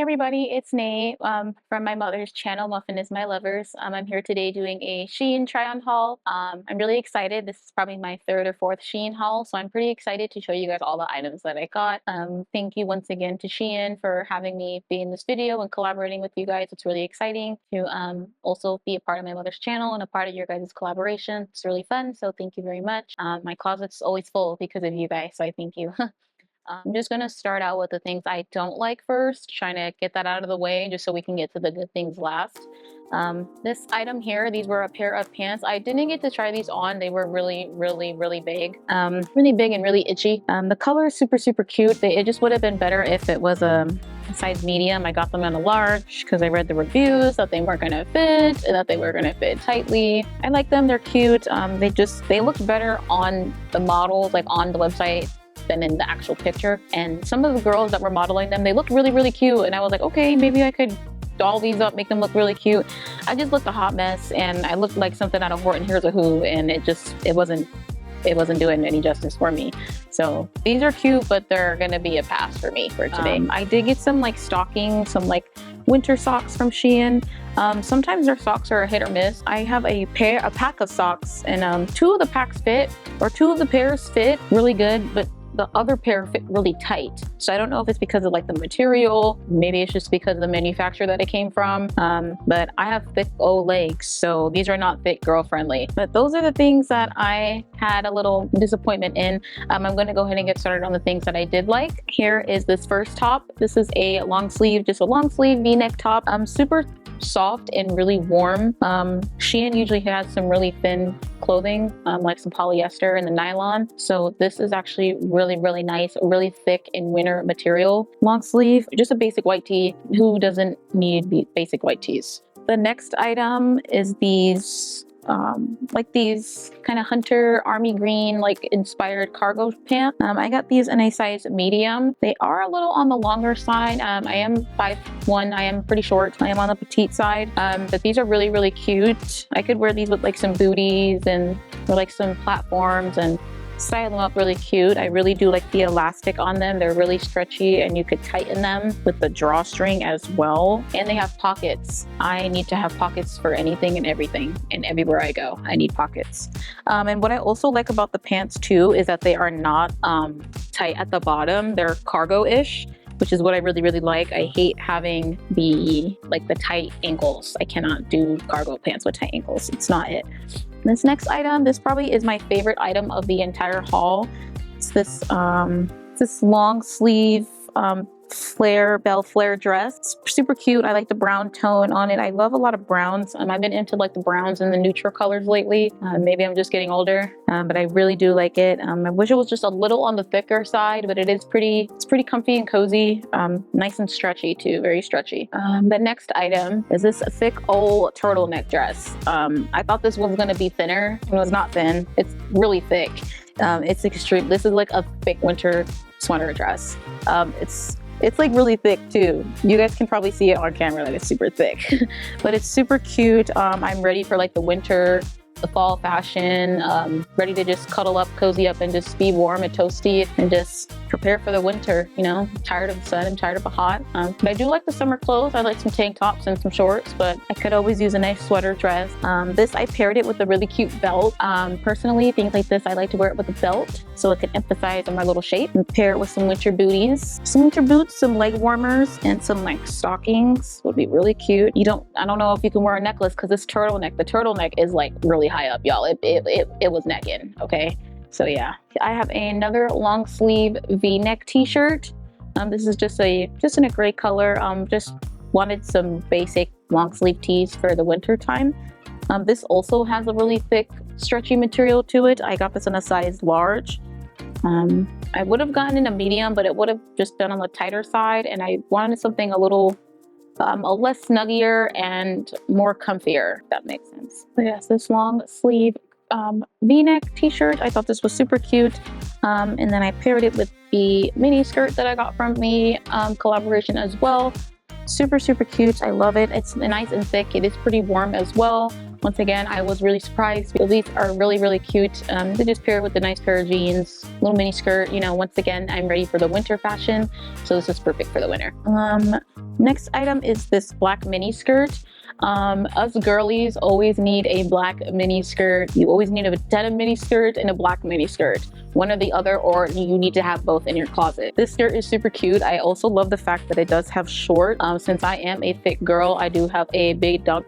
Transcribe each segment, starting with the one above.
everybody, it's Nay from my mother's channel, Muffin is My Lovers. I'm here today doing a SHEIN try-on haul. I'm really excited. This is probably my third or fourth SHEIN haul, so I'm pretty excited to show you guys all the items that I got. Thank you once again to SHEIN for having me be in this video and collaborating with you guys. It's really exciting to also be a part of my mother's channel and a part of your guys' collaboration. It's really fun, so thank you very much. My closet's always full because of you guys, so I thank you. I'm just going to start out with the things I don't like first, trying to get that out of the way just so we can get to the good things last. This item here, these were a pair of pants. I didn't get to try these on. They were really big. Really big and really itchy. The color is super cute. It just would have been better if it was a size medium. I got them in a large because I read the reviews that they weren't going to fit and that they were going to fit tightly. I like them. They're cute. They looked better on the models, like on the website, than in the actual picture. And some of the girls that were modeling them, they looked really cute, and I was like, okay, maybe I could doll these up, make them look really cute. I just looked a hot mess, and I looked like something out of Horton Hears a Who, and it wasn't doing any justice for me. So these are cute, but they're gonna be a pass for me for today. I did get some like stockings, some like winter socks from SHEIN. Sometimes their socks are a hit or miss. I have a pack of socks, and two of the pairs fit really good, but the other pair fit really tight. So I don't know if it's because of like the material, maybe it's just because of the manufacturer that it came from. But I have thick old legs, so these are not fit girl friendly. But those are the things that I had a little disappointment in. I'm gonna go ahead and get started on the things that I did like. Here is this first top. This is a long sleeve, just a long sleeve V-neck top. Super soft and really warm. SHEIN usually has some really thin clothing, like some polyester and the nylon. So this is actually really nice, really thick in winter material. Long sleeve, just a basic white tee. Who doesn't need basic white tees? The next item is these these kind of hunter army green like inspired cargo pants. I got these in a size medium. They are a little on the longer side. I am 5'1". I am pretty short. I am on the petite side, but these are really cute. I could wear these with like some booties and or like some platforms and style them up really cute. I really do like the elastic on them. They're really stretchy, and you could tighten them with the drawstring as well. And they have pockets. I need to have pockets for anything and everything, and everywhere I go I need pockets. And what I also like about the pants too is that they are not tight at the bottom. They're cargo-ish, which is what I really like. I hate having the tight ankles. I cannot do cargo pants with tight ankles. It's not it. This next item, this probably is my favorite item of the entire haul. It's this long sleeve bell flare dress. It's super cute. I like the brown tone on it. I love a lot of browns. I've been into like the browns and the neutral colors lately. Maybe I'm just getting older, but I really do like it. I wish it was just a little on the thicker side, but it's pretty comfy and cozy. Nice and stretchy too, very stretchy. The next item is this thick old turtleneck dress. I thought this was gonna be thinner. It was not thin. It's really thick. It's extreme. This is like a thick winter sweater dress. It's like really thick too. You guys can probably see it on camera that it's super thick, but it's super cute. I'm ready for like the winter, the fall fashion, ready to just cuddle up, cozy up, and just be warm and toasty and just prepare for the winter. You know, I'm tired of the sun, I'm tired of the hot. But I do like the summer clothes. I like some tank tops and some shorts, but I could always use a nice sweater dress. This, I paired it with a really cute belt. Personally, things like this, I like to wear it with a belt so it can emphasize on my little shape, and pair it with some winter booties, some winter boots, some leg warmers, and some like stockings would be really cute. I don't know if you can wear a necklace because this turtleneck, the turtleneck is like really high up, y'all. It was necking, okay? So yeah, I have another long sleeve V-neck t-shirt. This is just in a gray color. Just wanted some basic long sleeve tees for the winter time. This also has a really thick, stretchy material to it. I got this in a size large. I would have gotten in a medium, but it would have just been on the tighter side, and I wanted something a little less snuggier and more comfier, if that makes sense. But yes, this long sleeve V-neck t-shirt, I thought this was super cute. And then I paired it with the mini skirt that I got from the collaboration as well. Super cute. I love it. It's nice and thick. It is pretty warm as well. Once again, I was really surprised because these are really cute. They just pair with a nice pair of jeans, little mini skirt. You know, once again, I'm ready for the winter fashion, so this is perfect for the winter. Next item is this black mini skirt. Us girlies always need a black mini skirt. You always need a denim mini skirt and a black mini skirt. One or the other, or you need to have both in your closet. This skirt is super cute. I also love the fact that it does have short. Since I am a thick girl, I do have a big donk.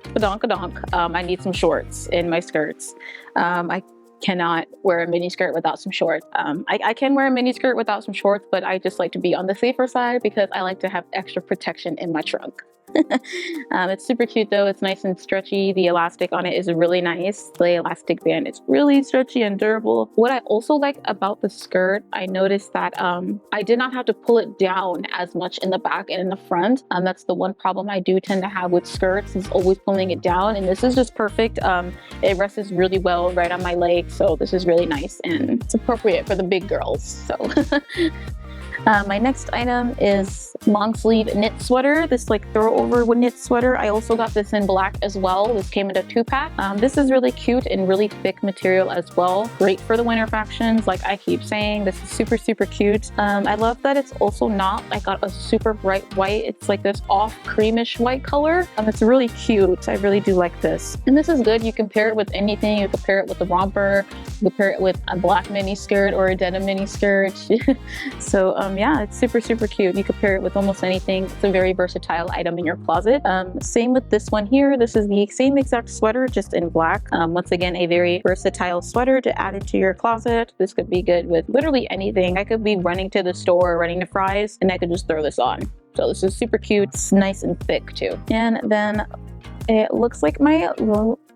I need some shorts in my skirts. I cannot wear a mini skirt without some shorts. I can wear a mini skirt without some shorts, but I just like to be on the safer side because I like to have extra protection in my trunk. It's super cute though. It's nice and stretchy. The elastic on it is really nice. The elastic band is really stretchy and durable. What I also like about the skirt, I noticed that I did not have to pull it down as much in the back and in the front. That's the one problem I do tend to have with skirts, is always pulling it down, and this is just perfect. It rests really well right on my leg, so this is really nice and it's appropriate for the big girls. So my next item is long sleeve knit sweater. This like throw over knit sweater. I also got this in black as well. This came in a 2-pack. This is really cute and really thick material as well. Great for the winter factions. Like I keep saying, this is super, super cute. I love that it's also not like a super bright white. It's like this off creamish white color. It's really cute. I really do like this. And this is good. You can pair it with anything. You can pair it with a romper. You can pair it with a black mini skirt or a denim mini skirt. So yeah, it's super, super cute. You could pair it with almost anything. It's a very versatile item in your closet. Same with this one here. This is the same exact sweater, just in black. Once again, a very versatile sweater to add into your closet. This could be good with literally anything. I could be running to the store, running to Fry's, and I could just throw this on. So this is super cute. It's nice and thick too. And then it looks like my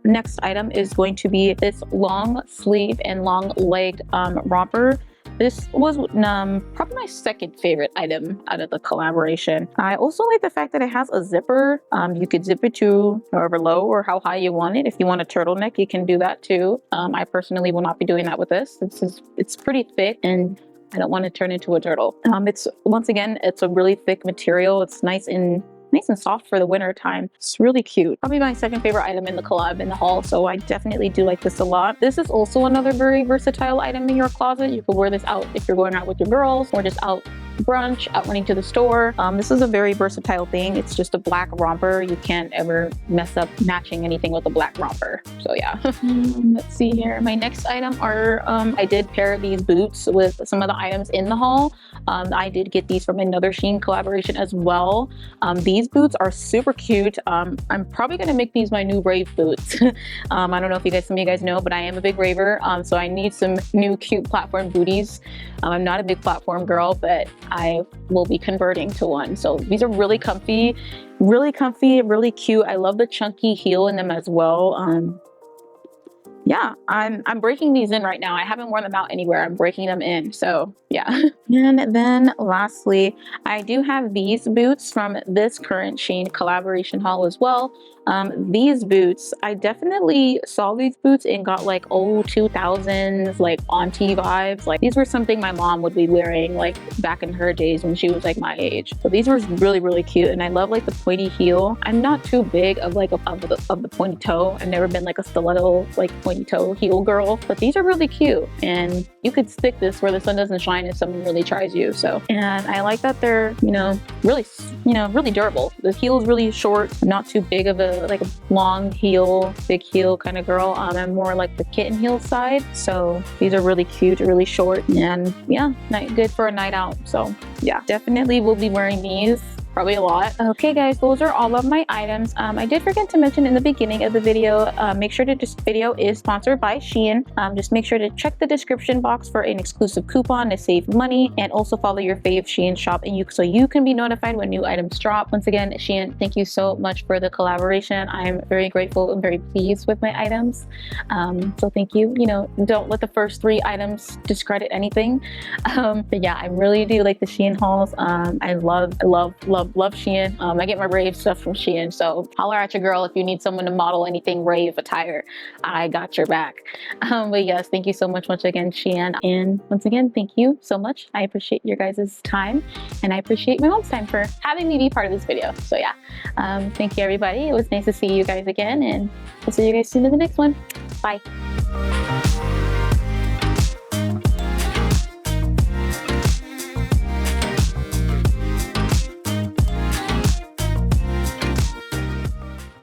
next item is going to be this long sleeve and long legged romper. This was probably my second favorite item out of the collaboration. I also like the fact that it has a zipper. You could zip it to however low or how high you want it. If you want a turtleneck, you can do that too. I personally will not be doing that with this. It's pretty thick and I don't want to turn into a turtle. Once again, it's a really thick material. It's nice and soft for the winter time. It's really cute. Probably my second favorite item in the collab in the haul, so I definitely do like this a lot. This is also another very versatile item in your closet. You could wear this out if you're going out with your girls or just out brunch, out running to the store. This is a very versatile thing. It's just a black romper. You can't ever mess up matching anything with a black romper. So yeah. Let's see here. My next item are, I did pair these boots with some of the items in the haul. I did get these from another SHEIN collaboration as well. These boots are super cute. I'm probably gonna make these my new Rave boots. I don't know if some of you guys know, but I am a big raver, so I need some new cute platform booties. I'm not a big platform girl, but I will be converting to one. So these are really comfy, really cute. I love the chunky heel in them as well. Yeah, I'm breaking these in right now. I haven't worn them out anywhere. I'm breaking them in, so yeah. And then lastly, I do have these boots from this current SHEIN collaboration haul as well. These boots, I definitely saw these boots and got like 2000s like auntie vibes. Like these were something my mom would be wearing like back in her days when she was like my age. So these were really cute, and I love like the pointy heel. I'm not too big of like of the pointy toe. I've never been like a stiletto like pointy toe heel girl, but these are really cute, and you could stick this where the sun doesn't shine if someone really tries you. So, and I like that they're really durable. The heel is really short, not too big of a like a long heel, big heel kind of girl. I'm more like the kitten heel side, so these are really cute, really short, and yeah, good for a night out. So yeah, definitely will be wearing these probably a lot. Okay guys, those are all of my items. I did forget to mention in the beginning of the video, make sure that this video is sponsored by SHEIN. Just make sure to check the description box for an exclusive coupon to save money, and also follow your fave SHEIN shop so you can be notified when new items drop. Once again, SHEIN, thank you so much for the collaboration. I'm very grateful and very pleased with my items. So thank you. Don't let the first 3 items discredit anything. But yeah, I really do like the SHEIN hauls. I love SHEIN. I get my Rave stuff from SHEIN, so holler at your girl if you need someone to model anything Rave attire. I got your back. But yes, thank you so much once again, SHEIN. And once again, thank you so much. I appreciate your guys' time, and I appreciate my mom's time for having me be part of this video. So yeah, thank you everybody. It was nice to see you guys again, and I'll see you guys soon in the next one. Bye.